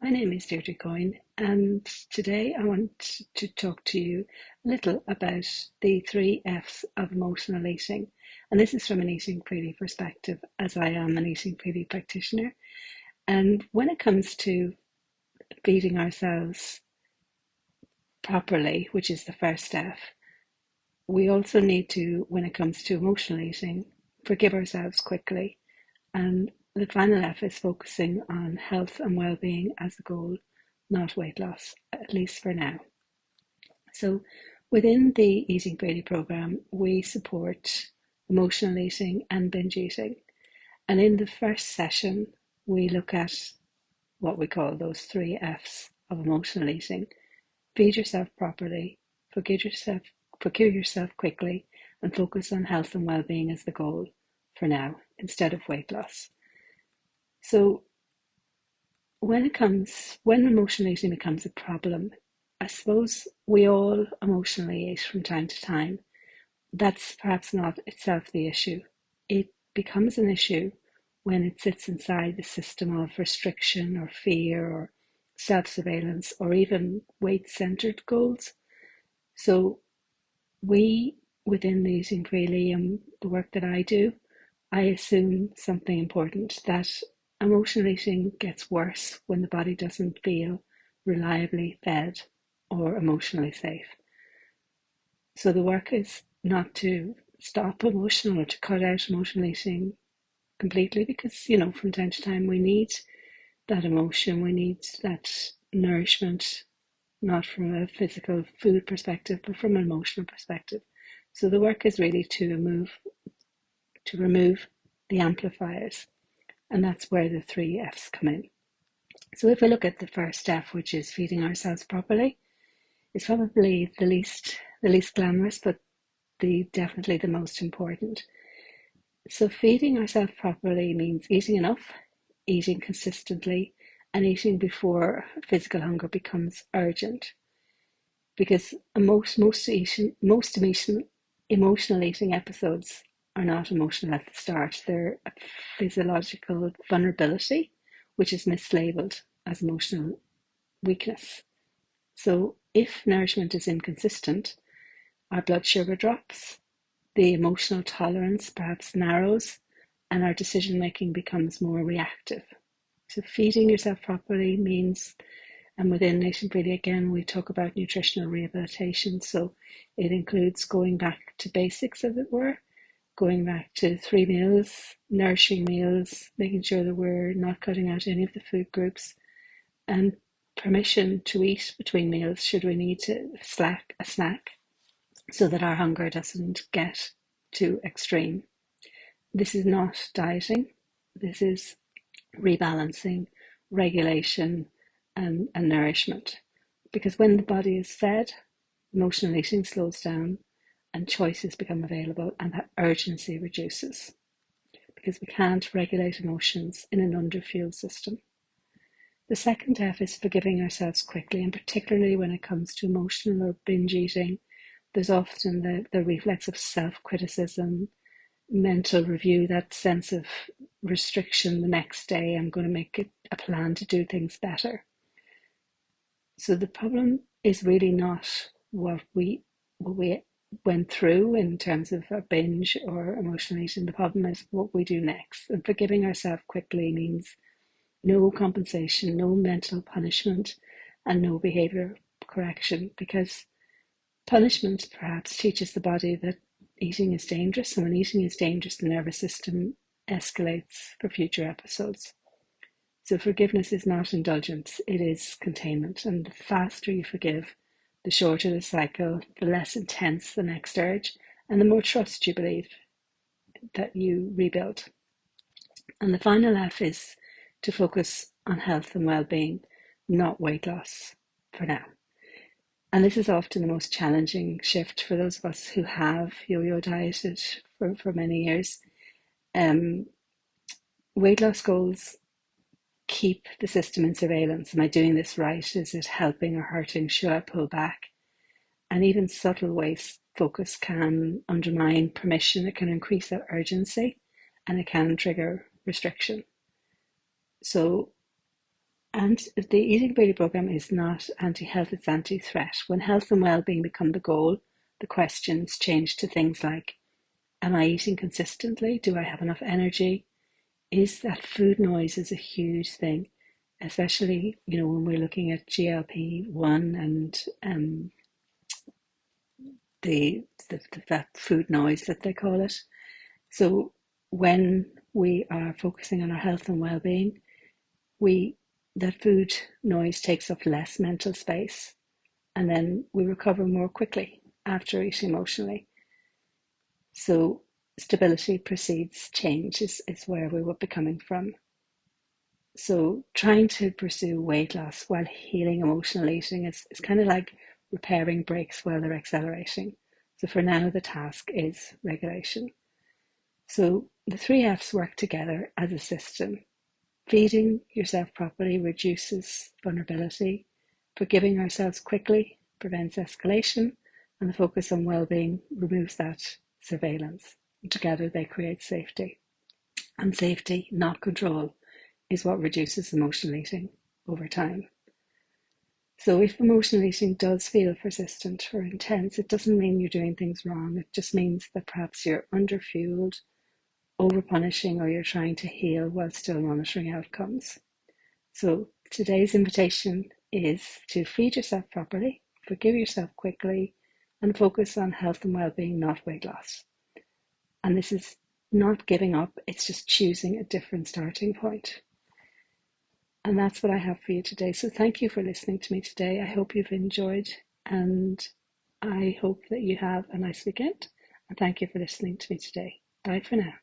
My name is Deirdre Coyne, and today I want to talk to you a little about the three F's of emotional eating. And this is from an eating freely perspective, as I am an eating freely practitioner. And when it comes to feeding ourselves properly, which is the first F, we also need to, when it comes to emotional eating, forgive ourselves quickly. And the final F is focusing on health and well-being as the goal, not weight loss, at least for now. So within the Eating Freely program, we support emotional eating and binge eating. And in the first session, we look at what we call those three F's of emotional eating. Feed yourself properly, forgive yourself quickly, and focus on health and well-being as the goal for now, instead of weight loss. So when emotional eating becomes a problem, I suppose we all emotionally eat from time to time. That's perhaps not itself the issue. It becomes an issue when it sits inside the system of restriction or fear or self-surveillance or even weight-centered goals. So we, within the Eating Freely and the work that I do, I assume something important, that emotional eating gets worse when the body doesn't feel reliably fed or emotionally safe. So the work is not to stop emotional or to cut out emotional eating completely, because, from time to time we need that emotion, we need that nourishment, not from a physical food perspective, but from an emotional perspective. So the work is really to remove the amplifiers. And that's where the three F's come in. So if we look at the first F, which is feeding ourselves properly, it's probably the least glamorous, but definitely the most important. So feeding ourselves properly means eating enough, eating consistently, and eating before physical hunger becomes urgent. Because emotional eating episodes are not emotional at the start. They're a physiological vulnerability, which is mislabeled as emotional weakness. So if nourishment is inconsistent, our blood sugar drops, the emotional tolerance perhaps narrows, and our decision making becomes more reactive. So feeding yourself properly means, and within Nation Freely, again, we talk about nutritional rehabilitation. So it includes going back to basics, as it were, going back to 3 meals, nourishing meals, making sure that we're not cutting out any of the food groups, and permission to eat between meals should we need to slack a snack, so that our hunger doesn't get too extreme. This is not dieting. This is rebalancing, regulation, and nourishment. Because when the body is fed, emotional eating slows down and choices become available, and that urgency reduces, because we can't regulate emotions in an underfueled system. The second F is forgiving ourselves quickly, and particularly when it comes to emotional or binge eating, there's often the reflex of self-criticism, mental review, that sense of restriction the next day. I'm going to make it a plan to do things better. So the problem is really not what we went through in terms of a binge or emotional eating. The problem is what we do next. And forgiving ourselves quickly means no compensation, no mental punishment, and no behavior correction, because punishment perhaps teaches the body that eating is dangerous, and when eating is dangerous, the nervous system escalates for future episodes. So forgiveness is not indulgence, it is containment. And the faster you forgive, the shorter the cycle, the less intense the next urge, and the more trust you believe that you rebuild. And the final F is to focus on health and well-being, not weight loss for now. And this is often the most challenging shift for those of us who have yo-yo dieted for many years. Um, Weight loss goals keep the system in surveillance. Am I doing this right? Is it helping or hurting? Should I pull back? And even subtle weight focus can undermine permission. It can increase that urgency, and it can trigger restriction. So And the Eating Beauty program is not anti-health, it's anti-threat. When health and well-being become the goal, the questions change to things like, am I eating consistently? Do I have enough energy? Is that food noise is a huge thing, especially, when we're looking at GLP-1 and that food noise that they call it. So when we are focusing on our health and well-being, we that food noise takes up less mental space, and then we recover more quickly after eating emotionally. So stability precedes change is where we would be coming from. So trying to pursue weight loss while healing emotional eating is kind of like repairing brakes while they're accelerating. So for now, the task is regulation. So the three F's work together as a system. Feeding yourself properly reduces vulnerability. Forgiving ourselves quickly prevents escalation. And the focus on well-being removes that surveillance. Together they create safety. And safety, not control, is what reduces emotional eating over time. So if emotional eating does feel persistent or intense, it doesn't mean you're doing things wrong. It just means that perhaps you're underfueled, over-punishing, or you're trying to heal while still monitoring outcomes. So today's invitation is to feed yourself properly, forgive yourself quickly, and focus on health and well-being, not weight loss. And this is not giving up, it's just choosing a different starting point. And that's what I have for you today. So thank you for listening to me today. I hope you've enjoyed, and I hope that you have a nice weekend. And thank you for listening to me today. Bye for now.